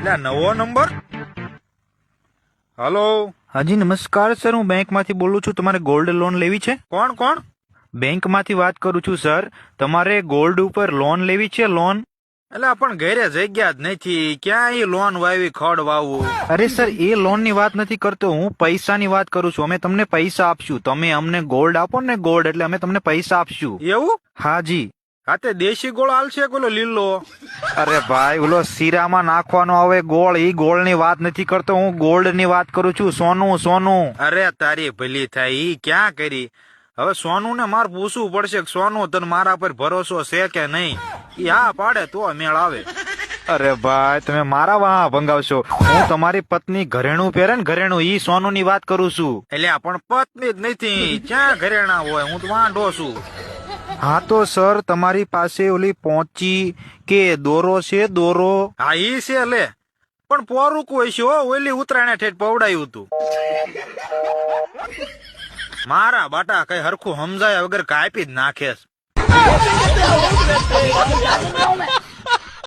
એટલે નવો number. Hello. હાજી નમસ્કાર સર, હું બેંકમાંથી બોલું છું. તમારે ગોલ્ડ લોન લેવી છે? કોણ કોણ? બેંકમાંથી વાત કરું છું સર. તમારે ગોલ્ડ ઉપર લોન લેવી છે? લોન? એટલે પણ ઘરે જગ્યા જ નથી, ક્યાં એ લોન વાવી ખડ વાવું. અરે સર, એ લોનની વાત નથી કરતો હું, પૈસાની વાત કરું છું. અમે તમને પૈસા આપશું, તમે અમને ગોલ્ડ આપો ને, ગોલ્ડ એટલે અમે તમને પૈસા આપશું. એવું? હાજી. હા તે દેશી ગોળ હાલશે કે ઓલો લીલો? અરે ભાઈ, ઓલો શીરામાં નાખવાનો આવે ગોળ, ઈ ગોળની વાત નથી કરતો હું, ગોલ્ડની વાત કરું છું. સોનું સોનું. અરે તારી ભલી થાય, ઈ ક્યાં કરી. હવે સોનું ને મારે પૂછવું પડશે કે સોનું તને મારા પર ભરોસો છે કે નહીં. ઈ હા પાડે તો મેળ આવે. અરે ભાઈ, તમે મારા વાહ ભંગાવશો. હું તમારી પત્ની ઘરેણું પહેરે ને, ઘરેણું, ઈ સોનું ની વાત કરું છું. એટલે પણ પત્ની જ નથી, ક્યાં ઘરેણા હોય, હું તો વાંઢો છું. હા તો સર, તમારી પાસે ઓલી પોંચી કે દોરો છે? દોરો? હા ઈ છે લે, પણ પોરું કોઈ છે હો, ઓલી ઉતરાણે ઠેઠ પવડાયું હતું. મારા બાટા કઈ હરખું સમજાય વગર કાપી જ નાખે.